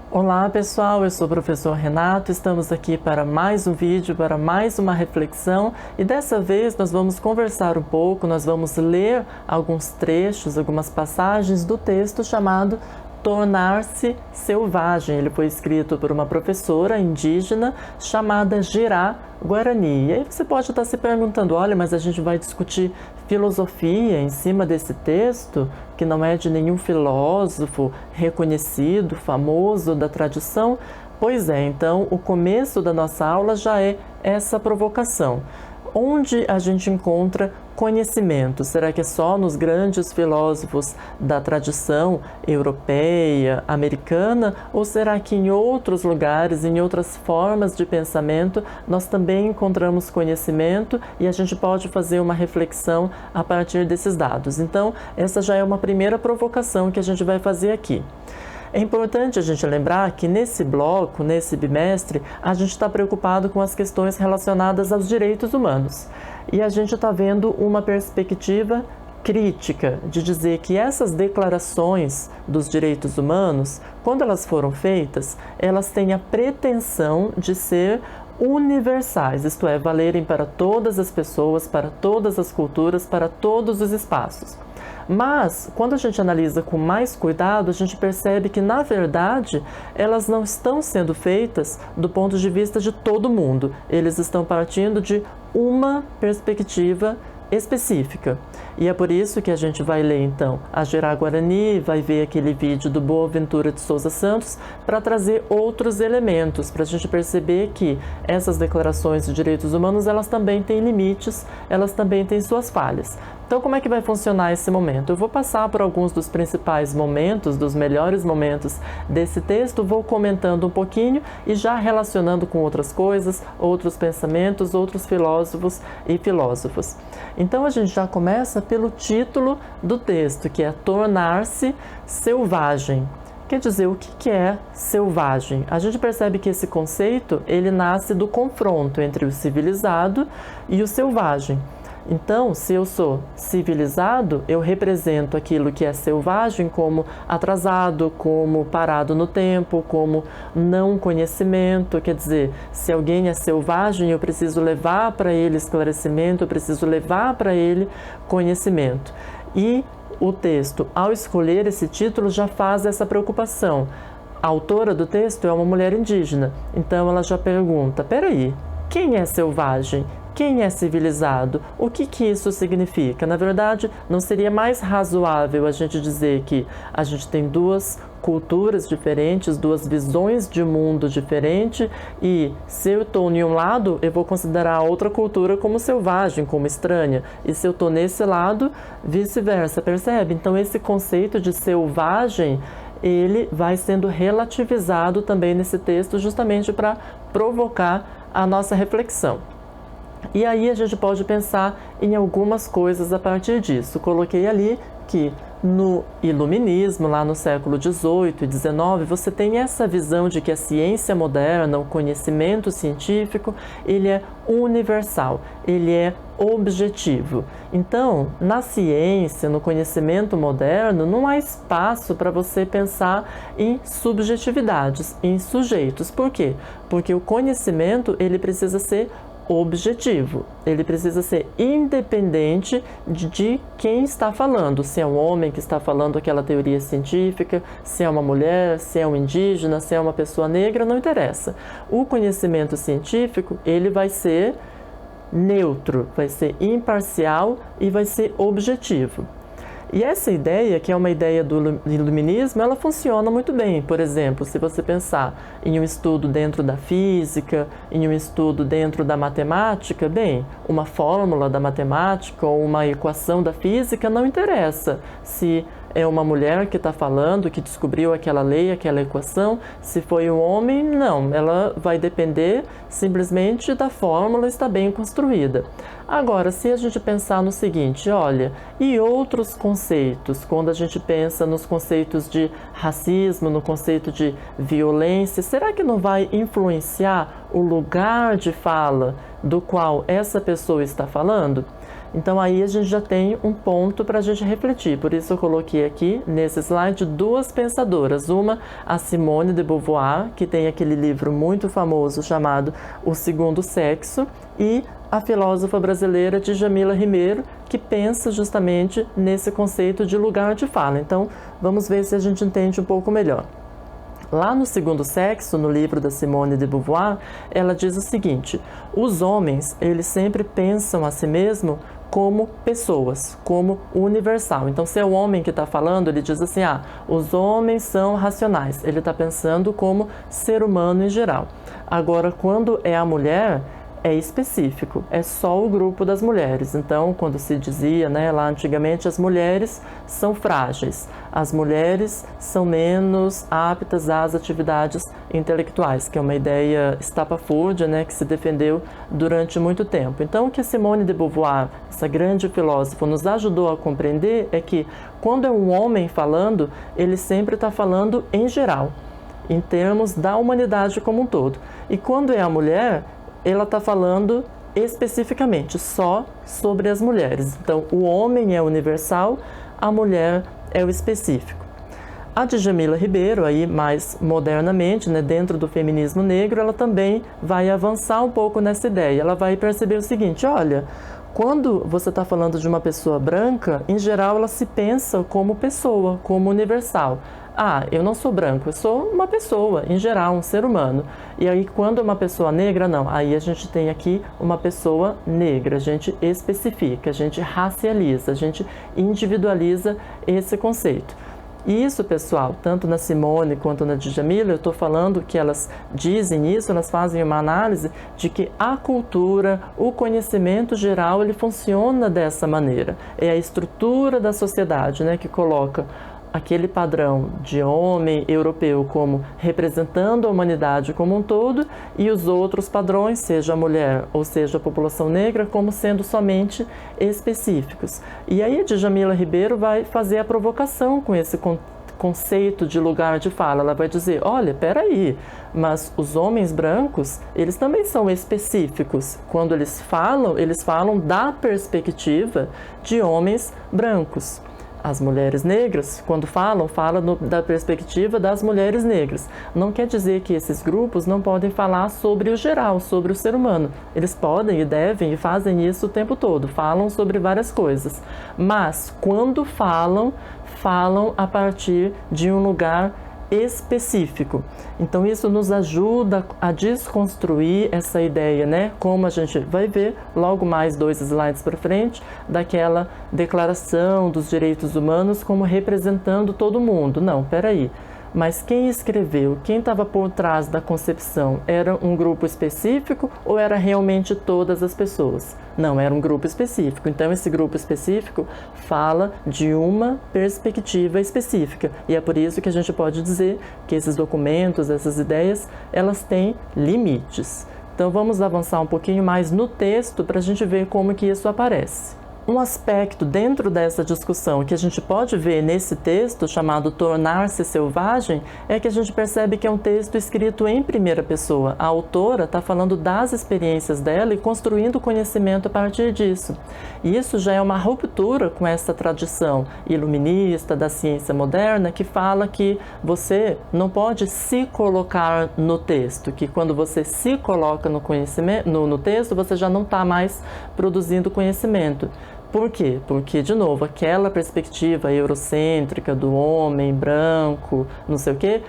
Olá pessoal, eu sou o professor Renato, estamos aqui para mais um vídeo, para mais uma reflexão e dessa vez nós vamos conversar um pouco, nós vamos ler alguns trechos, algumas passagens do texto chamado Tornar-se Selvagem. Ele foi escrito por uma professora indígena chamada Jirá Guarani. E aí você pode estar se perguntando, olha, mas a gente vai discutir filosofia em cima desse texto, que não é de nenhum filósofo reconhecido, famoso da tradição? Pois é, então o começo da nossa aula já é essa provocação. Onde a gente encontra conhecimento? Será que é só nos grandes filósofos da tradição europeia, americana? Ou será que em outros lugares, em outras formas de pensamento, nós também encontramos conhecimento e a gente pode fazer uma reflexão a partir desses dados? Então, essa já é uma primeira provocação que a gente vai fazer aqui. É importante a gente lembrar que nesse bloco, nesse bimestre, a gente está preocupado com as questões relacionadas aos direitos humanos. E a gente está vendo uma perspectiva crítica de dizer que essas declarações dos direitos humanos, quando elas foram feitas, elas têm a pretensão de ser universais, isto é, valerem para todas as pessoas, para todas as culturas, para todos os espaços. Mas, quando a gente analisa com mais cuidado, a gente percebe que, na verdade, elas não estão sendo feitas do ponto de vista de todo mundo. Eles estão partindo de uma perspectiva específica. E é por isso que a gente vai ler, então, a Jirá Guarani, vai ver aquele vídeo do Boaventura de Souza Santos para trazer outros elementos, para a gente perceber que essas declarações de direitos humanos, elas também têm limites, elas também têm suas falhas. Então, como é que vai funcionar esse momento? Eu vou passar por alguns dos principais momentos, dos melhores momentos desse texto, vou comentando um pouquinho e já relacionando com outras coisas, outros pensamentos, outros filósofos e filósofas. Então, a gente já começa pelo título do texto, que é Tornar-se Selvagem. Quer dizer, o que é selvagem? A gente percebe que esse conceito, ele nasce do confronto entre o civilizado e o selvagem. Então, se eu sou civilizado, eu represento aquilo que é selvagem como atrasado, como parado no tempo, como não conhecimento. Quer dizer, se alguém é selvagem, eu preciso levar para ele esclarecimento, eu preciso levar para ele conhecimento. E o texto, ao escolher esse título, já faz essa preocupação. A autora do texto é uma mulher indígena, então ela já pergunta, peraí, quem é selvagem? Quem é civilizado? O que isso significa? Na verdade, não seria mais razoável a gente dizer que a gente tem duas culturas diferentes, duas visões de mundo diferentes e se eu estou em um lado, eu vou considerar a outra cultura como selvagem, como estranha. E se eu estou nesse lado, vice-versa, percebe? Então esse conceito de selvagem, ele vai sendo relativizado também nesse texto justamente para provocar a nossa reflexão. E aí a gente pode pensar em algumas coisas a partir disso. Coloquei ali que no iluminismo, lá no século XVIII e XIX, você tem essa visão de que a ciência moderna, o conhecimento científico, ele é universal, ele é objetivo. Então, na ciência, no conhecimento moderno, não há espaço para você pensar em subjetividades, em sujeitos. Por quê? Porque o conhecimento, ele precisa ser objetivo, ele precisa ser independente de quem está falando, se é um homem que está falando aquela teoria científica, se é uma mulher, se é um indígena, se é uma pessoa negra, não interessa. O conhecimento científico, ele vai ser neutro, vai ser imparcial e vai ser objetivo. E essa ideia, que é uma ideia do iluminismo, ela funciona muito bem. Por exemplo, se você pensar em um estudo dentro da física, em um estudo dentro da matemática, bem, uma fórmula da matemática ou uma equação da física não interessa se é uma mulher que está falando, que descobriu aquela lei, aquela equação. Se foi um homem, não. Ela vai depender simplesmente da fórmula estar bem construída. Agora, se a gente pensar no seguinte, olha, e outros conceitos, quando a gente pensa nos conceitos de racismo, no conceito de violência, será que não vai influenciar o lugar de fala do qual essa pessoa está falando? Então aí a gente já tem um ponto para a gente refletir. Por isso eu coloquei aqui nesse slide duas pensadoras. Uma, a Simone de Beauvoir, que tem aquele livro muito famoso chamado O Segundo Sexo, e a filósofa brasileira Djamila Ribeiro, que pensa justamente nesse conceito de lugar de fala. Então vamos ver se a gente entende um pouco melhor. Lá no Segundo Sexo, no livro da Simone de Beauvoir, ela diz o seguinte: os homens, eles sempre pensam a si mesmo como pessoas, como universal. Então, se é o homem que está falando, ele diz assim, os homens são racionais. Ele está pensando como ser humano em geral. Agora, quando é a mulher, é específico, é só o grupo das mulheres. Então, quando se dizia, lá antigamente, as mulheres são frágeis, as mulheres são menos aptas às atividades intelectuais, que é uma ideia estapafúrdia, que se defendeu durante muito tempo. Então, o que Simone de Beauvoir, essa grande filósofa, nos ajudou a compreender é que, quando é um homem falando, ele sempre está falando em geral, em termos da humanidade como um todo. E quando é a mulher, ela está falando especificamente só sobre as mulheres. Então, o homem é universal, a mulher é o específico. A Djamila Ribeiro, aí mais modernamente, dentro do feminismo negro, ela também vai avançar um pouco nessa ideia. Ela vai perceber o seguinte: olha, quando você está falando de uma pessoa branca, em geral ela se pensa como pessoa, como universal. Eu não sou branco, eu sou uma pessoa, em geral, um ser humano. E aí, quando é uma pessoa negra, não. Aí a gente tem aqui uma pessoa negra, a gente especifica, a gente racializa, a gente individualiza esse conceito. E isso, pessoal, tanto na Simone quanto na Djamila, eu estou falando que elas dizem isso, elas fazem uma análise de que a cultura, o conhecimento geral, ele funciona dessa maneira. É a estrutura da sociedade, que coloca aquele padrão de homem europeu como representando a humanidade como um todo, e os outros padrões, seja a mulher ou seja a população negra, como sendo somente específicos. E aí a Djamila Ribeiro vai fazer a provocação com esse conceito de lugar de fala. Ela vai dizer, olha, peraí, mas os homens brancos, eles também são específicos. Quando eles falam da perspectiva de homens brancos. As mulheres negras, quando falam da perspectiva das mulheres negras. Não quer dizer que esses grupos não podem falar sobre o geral, sobre o ser humano. Eles podem e devem e fazem isso o tempo todo, falam sobre várias coisas. Mas, quando falam a partir de um lugar específico. Então isso nos ajuda a desconstruir essa ideia, como a gente vai ver logo mais 2 slides para frente, daquela declaração dos direitos humanos como representando todo mundo. Não, peraí. Mas quem escreveu, quem estava por trás da concepção, era um grupo específico ou era realmente todas as pessoas? Não, era um grupo específico. Então, esse grupo específico fala de uma perspectiva específica. E é por isso que a gente pode dizer que esses documentos, essas ideias, elas têm limites. Então, vamos avançar um pouquinho mais no texto para a gente ver como que isso aparece. Um aspecto dentro dessa discussão que a gente pode ver nesse texto, chamado Tornar-se Selvagem, é que a gente percebe que é um texto escrito em primeira pessoa. A autora está falando das experiências dela e construindo conhecimento a partir disso. E isso já é uma ruptura com essa tradição iluminista da ciência moderna, que fala que você não pode se colocar no texto, que quando você se coloca no conhecimento, no texto, você já não está mais produzindo conhecimento. Por quê? Porque, de novo, aquela perspectiva eurocêntrica do homem branco, não sei o quê,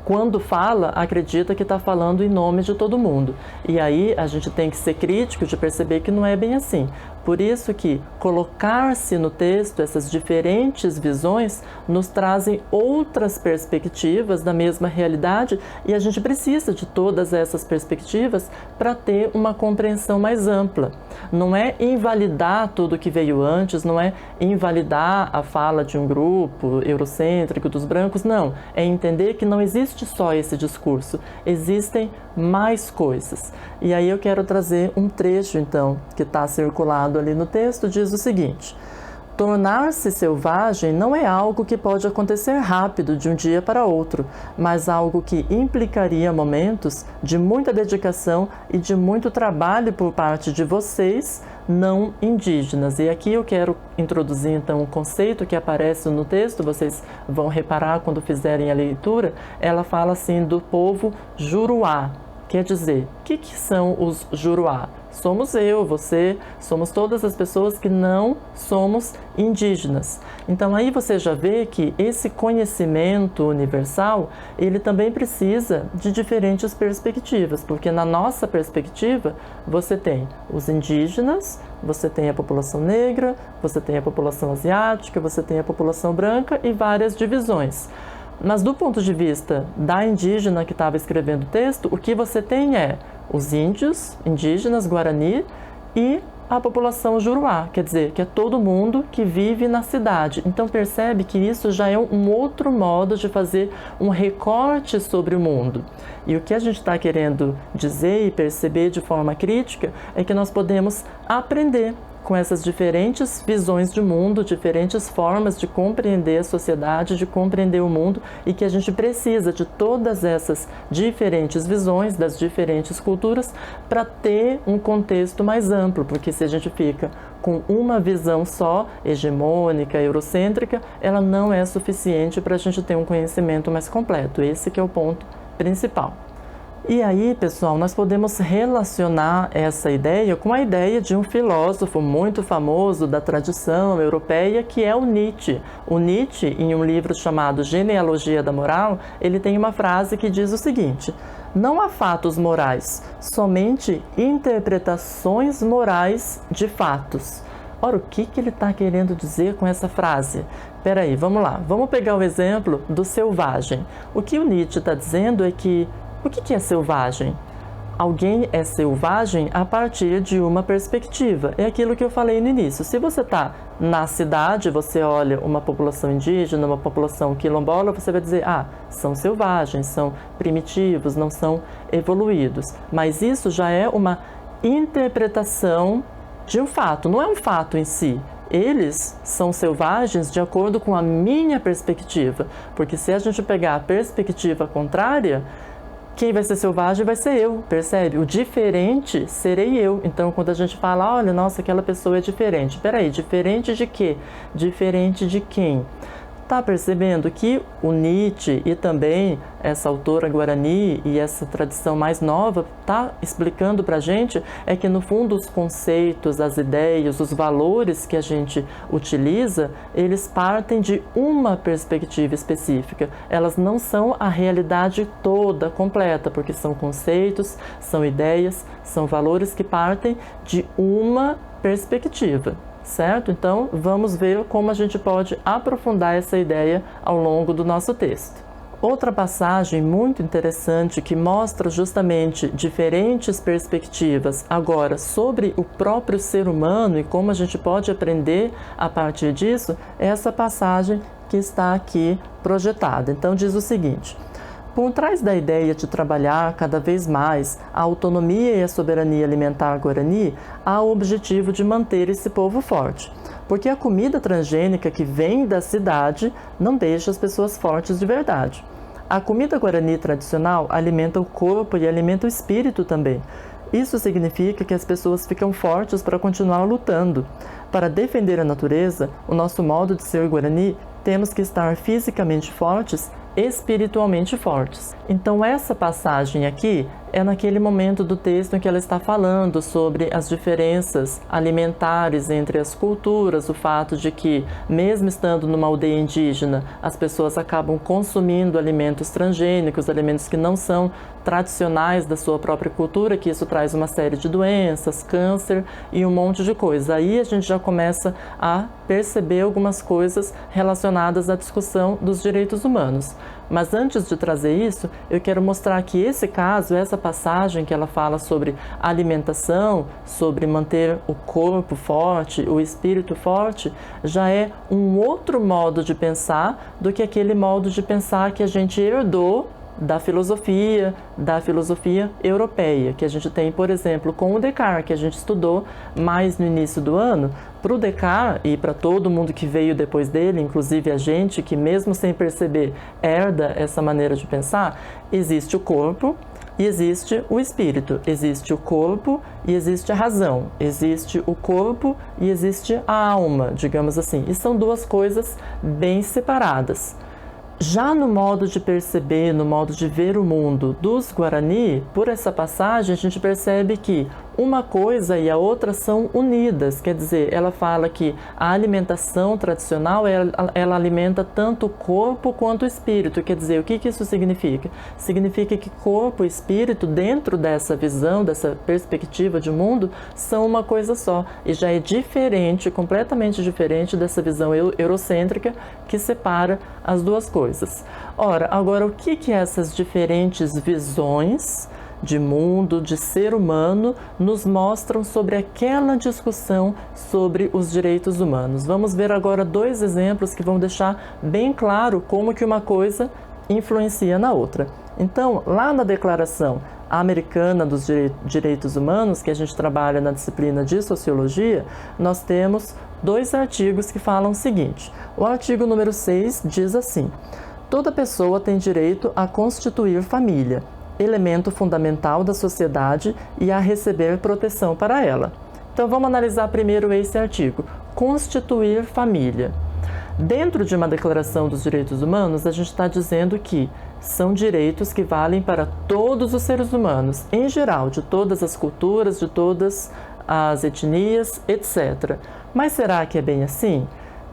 quando fala, acredita que está falando em nome de todo mundo. E aí a gente tem que ser crítico de perceber que não é bem assim. Por isso que colocar-se no texto, essas diferentes visões, nos trazem outras perspectivas da mesma realidade, e a gente precisa de todas essas perspectivas para ter uma compreensão mais ampla. Não é invalidar tudo que veio antes, não é invalidar a fala de um grupo eurocêntrico dos brancos, não. É entender que não existe só esse discurso, existem mais coisas. E aí eu quero trazer um trecho, então, que está circulado ali no texto, diz o seguinte: tornar-se selvagem não é algo que pode acontecer rápido de um dia para outro, mas algo que implicaria momentos de muita dedicação e de muito trabalho por parte de vocês, não indígenas. E aqui eu quero introduzir então um conceito que aparece no texto, vocês vão reparar quando fizerem a leitura, ela fala assim do povo Juruá. Quer dizer, o que são os Juruá? Somos eu, você, somos todas as pessoas que não somos indígenas. Então aí você já vê que esse conhecimento universal, ele também precisa de diferentes perspectivas, porque na nossa perspectiva você tem os indígenas, você tem a população negra, você tem a população asiática, você tem a população branca e várias divisões. Mas do ponto de vista da indígena que estava escrevendo o texto, o que você tem é os índios, indígenas, Guarani e a população Juruá, quer dizer, que é todo mundo que vive na cidade. Então percebe que isso já é um outro modo de fazer um recorte sobre o mundo. E o que a gente está querendo dizer e perceber de forma crítica é que nós podemos aprender com essas diferentes visões de mundo, diferentes formas de compreender a sociedade, de compreender o mundo, e que a gente precisa de todas essas diferentes visões, das diferentes culturas, para ter um contexto mais amplo, porque se a gente fica com uma visão só, hegemônica, eurocêntrica, ela não é suficiente para a gente ter um conhecimento mais completo. Esse que é o ponto principal. E aí, pessoal, nós podemos relacionar essa ideia com a ideia de um filósofo muito famoso da tradição europeia, que é o Nietzsche. O Nietzsche, em um livro chamado Genealogia da Moral, ele tem uma frase que diz o seguinte: não há fatos morais, somente interpretações morais de fatos. Ora, o que ele está querendo dizer com essa frase? Espera aí, vamos lá. Vamos pegar o exemplo do selvagem. O que o Nietzsche está dizendo é que o que é selvagem? Alguém é selvagem a partir de uma perspectiva. É aquilo que eu falei no início. Se você está na cidade, você olha uma população indígena, uma população quilombola, você vai dizer, são selvagens, são primitivos, não são evoluídos. Mas isso já é uma interpretação de um fato, não é um fato em si. Eles são selvagens de acordo com a minha perspectiva. Porque se a gente pegar a perspectiva contrária, quem vai ser selvagem vai ser eu, percebe? O diferente serei eu. Então, quando a gente fala, olha, nossa, aquela pessoa é diferente. Peraí, diferente de quê? Diferente de quem? Tá percebendo que o Nietzsche e também essa autora Guarani e essa tradição mais nova tá explicando pra gente é que no fundo os conceitos, as ideias, os valores que a gente utiliza, eles partem de uma perspectiva específica. Elas não são a realidade toda, completa, porque são conceitos, são ideias, são valores que partem de uma perspectiva. Certo? Então, vamos ver como a gente pode aprofundar essa ideia ao longo do nosso texto. Outra passagem muito interessante que mostra justamente diferentes perspectivas agora sobre o próprio ser humano e como a gente pode aprender a partir disso é essa passagem que está aqui projetada. Então, diz o seguinte: por trás da ideia de trabalhar cada vez mais a autonomia e a soberania alimentar guarani, há o objetivo de manter esse povo forte. Porque a comida transgênica que vem da cidade não deixa as pessoas fortes de verdade. A comida guarani tradicional alimenta o corpo e alimenta o espírito também. Isso significa que as pessoas ficam fortes para continuar lutando. Para defender a natureza, o nosso modo de ser guarani, temos que estar fisicamente fortes, espiritualmente fortes. Então essa passagem aqui é naquele momento do texto em que ela está falando sobre as diferenças alimentares entre as culturas, o fato de que, mesmo estando numa aldeia indígena, as pessoas acabam consumindo alimentos transgênicos, alimentos que não são tradicionais da sua própria cultura, que isso traz uma série de doenças, câncer e um monte de coisa. Aí a gente já começa a perceber algumas coisas relacionadas à discussão dos direitos humanos. Mas antes de trazer isso, eu quero mostrar que esse caso, essa passagem que ela fala sobre alimentação, sobre manter o corpo forte, o espírito forte, já é um outro modo de pensar do que aquele modo de pensar que a gente herdou da filosofia europeia, que a gente tem, por exemplo, com o Descartes, que a gente estudou mais no início do ano. Para o Descartes e para todo mundo que veio depois dele, inclusive a gente, que mesmo sem perceber herda essa maneira de pensar, existe o corpo, e existe o espírito, existe o corpo e existe a razão, existe o corpo e existe a alma, digamos assim, e são duas coisas bem separadas. Já no modo de perceber, no modo de ver o mundo dos Guarani, por essa passagem a gente percebe que uma coisa e a outra são unidas, quer dizer, ela fala que a alimentação tradicional, ela alimenta tanto o corpo quanto o espírito, quer dizer, o que isso significa? Significa que corpo e espírito, dentro dessa visão, dessa perspectiva de mundo, são uma coisa só, e já é diferente, completamente diferente dessa visão eurocêntrica que separa as duas coisas. Ora, agora o que essas diferentes visões de mundo, de ser humano, nos mostram sobre aquela discussão sobre os direitos humanos? Vamos ver agora dois exemplos que vão deixar bem claro como que uma coisa influencia na outra. Então, lá na Declaração Americana dos Direitos Humanos, que a gente trabalha na disciplina de Sociologia, nós temos dois artigos que falam o seguinte. O artigo número 6 diz assim: toda pessoa tem direito a constituir família, elemento fundamental da sociedade, e a receber proteção para ela. Então vamos analisar primeiro esse artigo. Constituir família. Dentro de uma Declaração dos Direitos Humanos, a gente está dizendo que são direitos que valem para todos os seres humanos, em geral, de todas as culturas, de todas as etnias, etc. Mas será que é bem assim?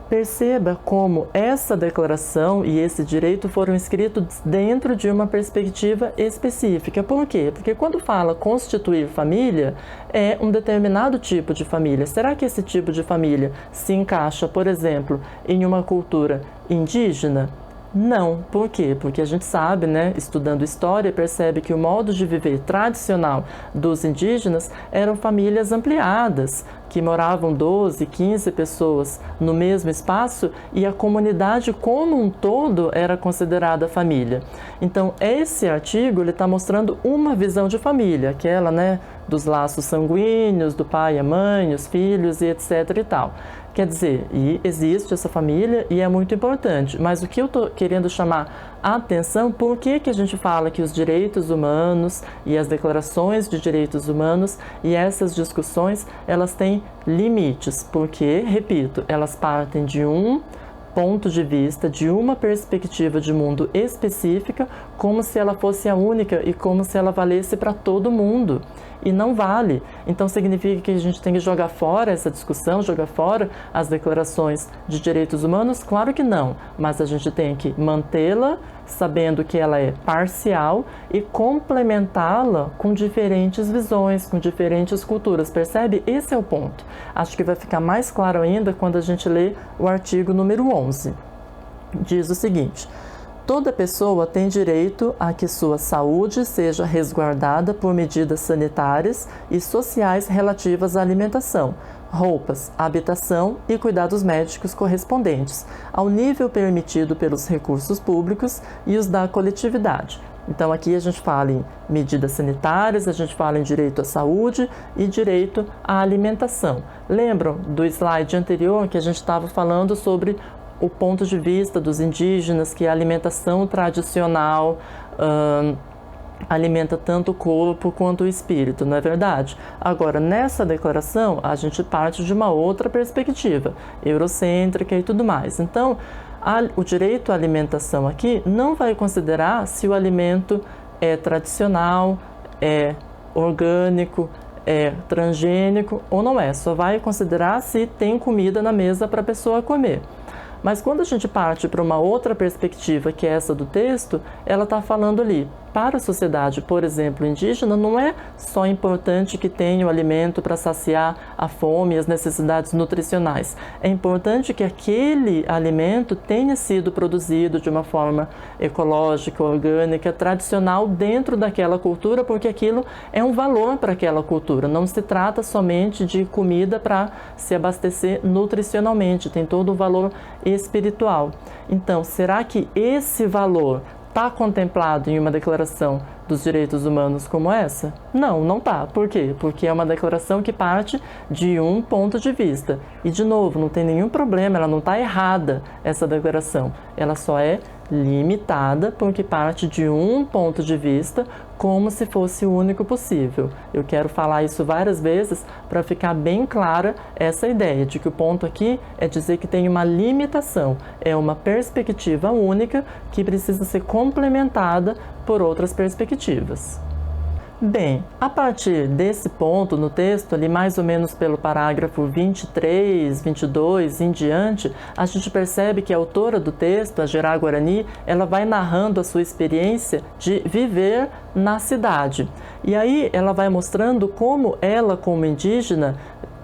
Perceba como essa declaração e esse direito foram escritos dentro de uma perspectiva específica. Por quê? Porque quando fala constituir família, é um determinado tipo de família. Será que esse tipo de família se encaixa, por exemplo, em uma cultura indígena? Não. Por quê? Porque a gente sabe, estudando história, percebe que o modo de viver tradicional dos indígenas eram famílias ampliadas, que moravam 12, 15 pessoas no mesmo espaço e a comunidade como um todo era considerada família. Então, esse artigo está mostrando uma visão de família, aquela, dos laços sanguíneos, do pai e a mãe, os filhos e etc e tal. Quer dizer, e existe essa família e é muito importante, mas o que eu estou querendo chamar a atenção, por que a gente fala que os direitos humanos e as declarações de direitos humanos e essas discussões, elas têm limites, porque, repito, elas partem de um ponto de vista, de uma perspectiva de mundo específica, como se ela fosse a única e como se ela valesse para todo mundo. E não vale. Então significa que a gente tem que jogar fora essa discussão, jogar fora as declarações de direitos humanos? Claro que não, mas a gente tem que mantê-la sabendo que ela é parcial e complementá-la com diferentes visões, com diferentes culturas. Percebe? Esse é o ponto. Acho que vai ficar mais claro ainda quando a gente lê o artigo número 11. Diz o seguinte: toda pessoa tem direito a que sua saúde seja resguardada por medidas sanitárias e sociais relativas à alimentação, roupas, habitação e cuidados médicos correspondentes, ao nível permitido pelos recursos públicos e os da coletividade. Então aqui a gente fala em medidas sanitárias, a gente fala em direito à saúde e direito à alimentação. Lembram do slide anterior que a gente estava falando sobre o ponto de vista dos indígenas, que a alimentação tradicional alimenta tanto o corpo quanto o espírito, não é verdade? Agora, nessa declaração, a gente parte de uma outra perspectiva, eurocêntrica e tudo mais. Então, o direito à alimentação aqui não vai considerar se o alimento é tradicional, é orgânico, é transgênico ou não é. Só vai considerar se tem comida na mesa para a pessoa comer. Mas quando a gente parte para uma outra perspectiva, que é essa do texto, ela está falando ali, para a sociedade, por exemplo, indígena, não é só importante que tenha o alimento para saciar a fome e as necessidades nutricionais. É importante que aquele alimento tenha sido produzido de uma forma ecológica, orgânica, tradicional dentro daquela cultura, porque aquilo é um valor para aquela cultura. Não se trata somente de comida para se abastecer nutricionalmente, tem todo o valor espiritual. Então, será que esse valor está contemplado em uma declaração dos direitos humanos como essa? Não, não está. Por quê? Porque é uma declaração que parte de um ponto de vista. E, de novo, não tem nenhum problema, ela não está errada, essa declaração. Ela só é limitada, porque parte de um ponto de vista como se fosse o único possível. Eu quero falar isso várias vezes para ficar bem clara essa ideia de que o ponto aqui é dizer que tem uma limitação, é uma perspectiva única que precisa ser complementada por outras perspectivas. Bem, a partir desse ponto no texto, ali mais ou menos pelo parágrafo 23, 22 em diante, a gente percebe que a autora do texto, a Gerá Guarani, ela vai narrando a sua experiência de viver na cidade. E aí ela vai mostrando como ela, como indígena,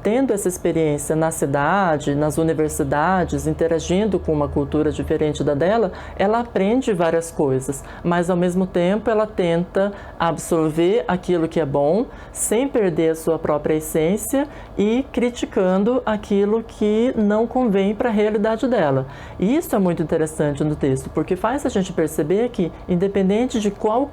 tendo essa experiência na cidade, nas universidades, interagindo com uma cultura diferente da dela, ela aprende várias coisas, mas ao mesmo tempo ela tenta absorver aquilo que é bom, sem perder a sua própria essência e criticando aquilo que não convém para a realidade dela. E isso é muito interessante no texto, porque faz a gente perceber que, independente de qual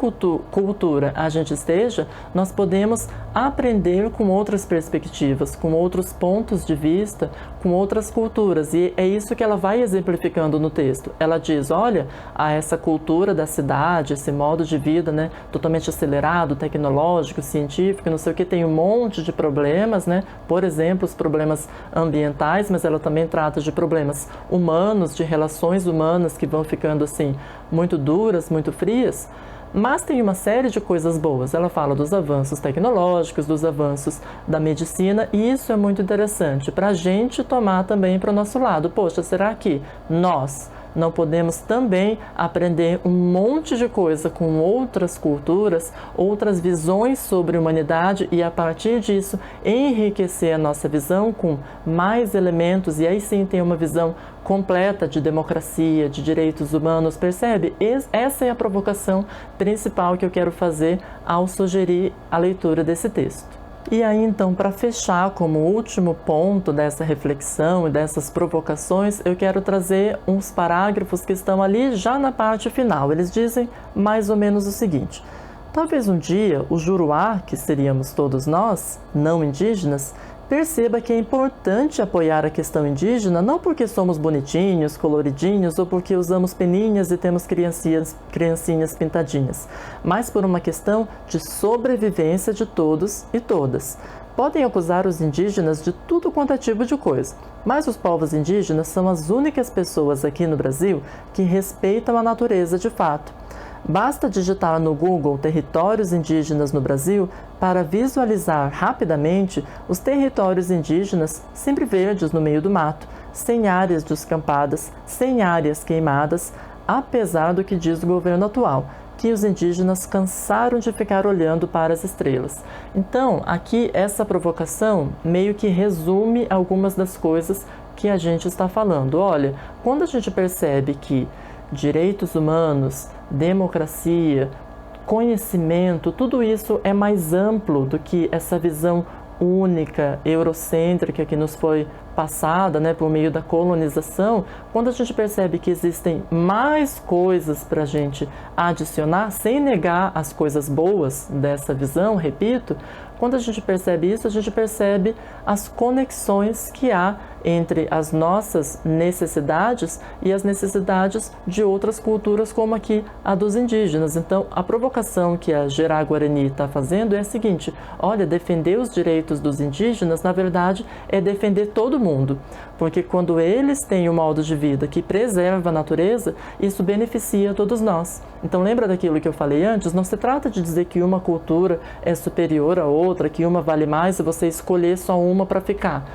cultura a gente esteja, nós podemos aprender com outras perspectivas, com outros pontos de vista, com outras culturas. E é isso que ela vai exemplificando no texto. Ela diz, olha, essa cultura da cidade, esse modo de vida, né, totalmente acelerado, tecnológico, científico, não sei o que, tem um monte de problemas, né? Por exemplo, os problemas ambientais, mas ela também trata de problemas humanos, de relações humanas que vão ficando assim, muito duras, muito frias. Mas tem uma série de coisas boas. Ela fala dos avanços tecnológicos, dos avanços da medicina, e isso é muito interessante para a gente tomar também para o nosso lado. Poxa, será que nós não podemos também aprender um monte de coisa com outras culturas, outras visões sobre a humanidade e, a partir disso, enriquecer a nossa visão com mais elementos e aí sim ter uma visão completa de democracia, de direitos humanos, percebe? Essa é a provocação principal que eu quero fazer ao sugerir a leitura desse texto. E aí, então, para fechar como último ponto dessa reflexão e dessas provocações, eu quero trazer uns parágrafos que estão ali já na parte final. Eles dizem mais ou menos o seguinte: talvez um dia o Juruá, que seríamos todos nós, não indígenas, perceba que é importante apoiar a questão indígena não porque somos bonitinhos, coloridinhos ou porque usamos peninhas e temos criancinhas pintadinhas, mas por uma questão de sobrevivência de todos e todas. Podem acusar os indígenas de tudo quanto é tipo de coisa, mas os povos indígenas são as únicas pessoas aqui no Brasil que respeitam a natureza de fato. Basta digitar no Google territórios indígenas no Brasil para visualizar rapidamente os territórios indígenas sempre verdes no meio do mato, sem áreas descampadas, sem áreas queimadas, apesar do que diz o governo atual, que os indígenas cansaram de ficar olhando para as estrelas. Então, aqui essa provocação meio que resume algumas das coisas que a gente está falando. Olha, quando a gente percebe que direitos humanos, democracia, conhecimento, tudo isso é mais amplo do que essa visão única, eurocêntrica que nos foi passada, né, por meio da colonização. Quando a gente percebe que existem mais coisas para a gente adicionar, sem negar as coisas boas dessa visão, repito, quando a gente percebe isso, a gente percebe as conexões que há entre as nossas necessidades e as necessidades de outras culturas, como aqui a dos indígenas. Então, a provocação que a Gerá Guarani está fazendo é a seguinte: olha, defender os direitos dos indígenas, na verdade, é defender todo mundo, porque quando eles têm um modo de vida que preserva a natureza, isso beneficia todos nós. Então, lembra daquilo que eu falei antes? Não se trata de dizer que uma cultura é superior à outra, que uma vale mais e você escolher só uma para ficar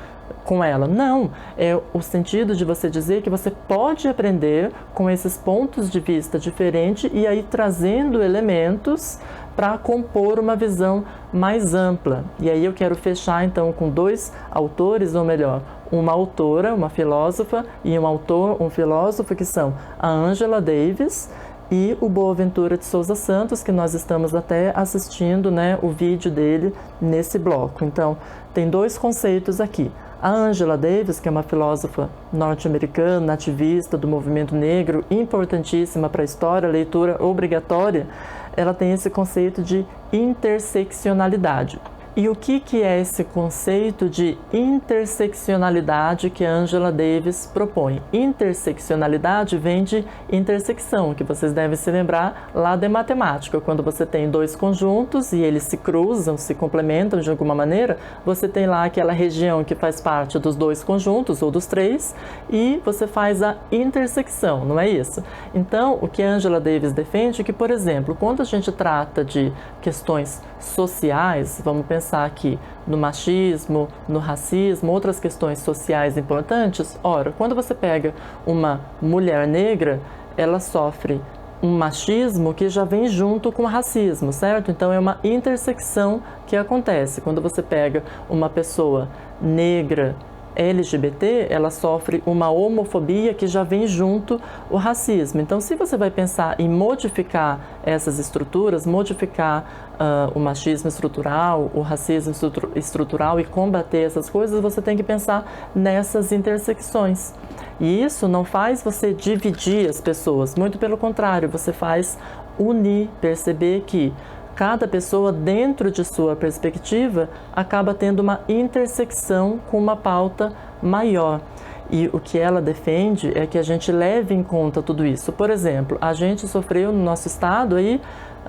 com ela. Não, é o sentido de você dizer que você pode aprender com esses pontos de vista diferentes e aí trazendo elementos para compor uma visão mais ampla. E aí eu quero fechar então com dois autores, ou melhor, uma autora, uma filósofa, e um autor, um filósofo, que são a Angela Davis e o Boaventura de Souza Santos, que nós estamos até assistindo, né, o vídeo dele nesse bloco. Então, tem dois conceitos aqui. A Angela Davis, que é uma filósofa norte-americana, ativista do movimento negro, importantíssima para a história, leitura obrigatória, ela tem esse conceito de interseccionalidade. E o que é esse conceito de interseccionalidade que a Angela Davis propõe? Interseccionalidade vem de intersecção, que vocês devem se lembrar lá da matemática. Quando você tem dois conjuntos e eles se cruzam, se complementam de alguma maneira, você tem lá aquela região que faz parte dos dois conjuntos, ou dos três, e você faz a intersecção, não é isso? Então, o que a Angela Davis defende é que, por exemplo, quando a gente trata de questões sociais, vamos pensar aqui no machismo, no racismo, outras questões sociais importantes. Ora, quando você pega uma mulher negra, ela sofre um machismo que já vem junto com o racismo, certo? Então é uma intersecção que acontece. Quando você pega uma pessoa negra, LGBT, ela sofre uma homofobia que já vem junto o racismo. Então, se você vai pensar em modificar essas estruturas, modificar o machismo estrutural, o racismo estrutural e combater essas coisas, você tem que pensar nessas intersecções. E isso não faz você dividir as pessoas, muito pelo contrário, você faz unir, perceber que cada pessoa, dentro de sua perspectiva, acaba tendo uma intersecção com uma pauta maior. E o que ela defende é que a gente leve em conta tudo isso. Por exemplo, a gente sofreu no nosso estado aí,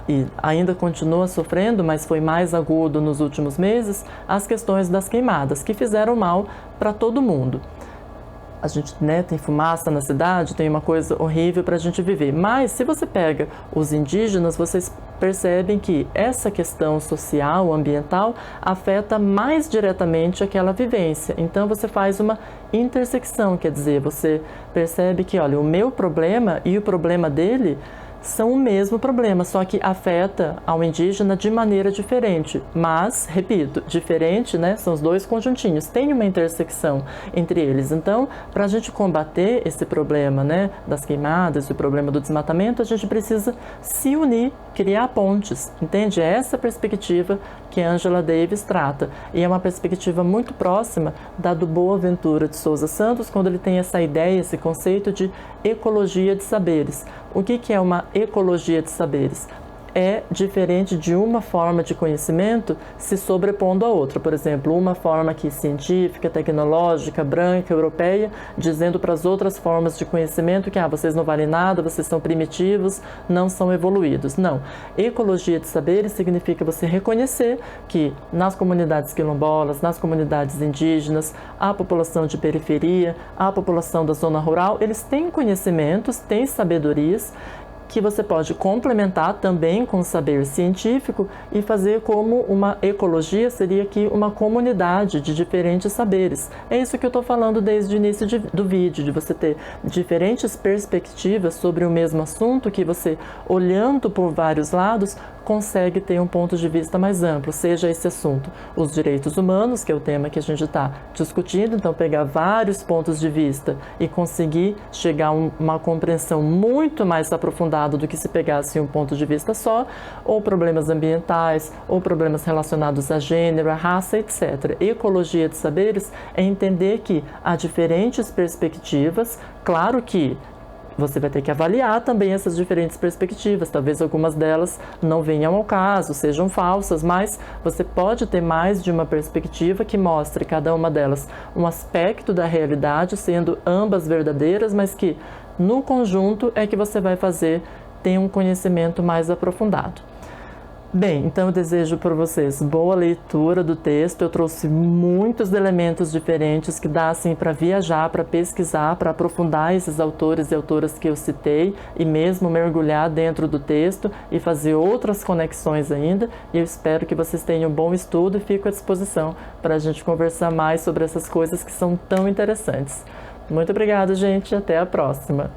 e ainda continua sofrendo, mas foi mais agudo nos últimos meses, as questões das queimadas, que fizeram mal para todo mundo. A gente, tem fumaça na cidade, tem uma coisa horrível para a gente viver. Mas se você pega os indígenas, vocês percebem que essa questão social, ambiental, afeta mais diretamente aquela vivência. Então você faz uma intersecção, quer dizer, você percebe que, olha, o meu problema e o problema dele são o mesmo problema, só que afeta ao indígena de maneira diferente. Mas, repito, diferente, são os dois conjuntinhos, tem uma intersecção entre eles. Então, para a gente combater esse problema, das queimadas, o problema do desmatamento, a gente precisa se unir, criar pontes, entende? É essa perspectiva que Angela Davis trata. E é uma perspectiva muito próxima da do Boaventura de Souza Santos, quando ele tem essa ideia, esse conceito de ecologia de saberes. O que é uma ecologia de saberes? É diferente de uma forma de conhecimento se sobrepondo a outra. Por exemplo, uma forma aqui científica, tecnológica, branca, europeia, dizendo para as outras formas de conhecimento que vocês não valem nada, vocês são primitivos, não são evoluídos. Não. Ecologia de saberes significa você reconhecer que nas comunidades quilombolas, nas comunidades indígenas, a população de periferia, a população da zona rural, eles têm conhecimentos, têm sabedorias, que você pode complementar também com o saber científico e fazer como uma ecologia seria aqui uma comunidade de diferentes saberes. É isso que eu estou falando desde o início do vídeo, de você ter diferentes perspectivas sobre o mesmo assunto, que você, olhando por vários lados, consegue ter um ponto de vista mais amplo, seja esse assunto os direitos humanos, que é o tema que a gente está discutindo, então pegar vários pontos de vista e conseguir chegar a uma compreensão muito mais aprofundada do que se pegasse um ponto de vista só, ou problemas ambientais, ou problemas relacionados a gênero, a raça, etc. Ecologia de saberes é entender que há diferentes perspectivas, claro que você vai ter que avaliar também essas diferentes perspectivas, talvez algumas delas não venham ao caso, sejam falsas, mas você pode ter mais de uma perspectiva que mostre cada uma delas um aspecto da realidade, sendo ambas verdadeiras, mas que no conjunto é que você vai ter um conhecimento mais aprofundado. Bem, então eu desejo para vocês boa leitura do texto. Eu trouxe muitos elementos diferentes que dá assim para viajar, para pesquisar, para aprofundar esses autores e autoras que eu citei e mesmo mergulhar dentro do texto e fazer outras conexões ainda. E eu espero que vocês tenham um bom estudo e fico à disposição para a gente conversar mais sobre essas coisas que são tão interessantes. Muito obrigada, gente, e até a próxima!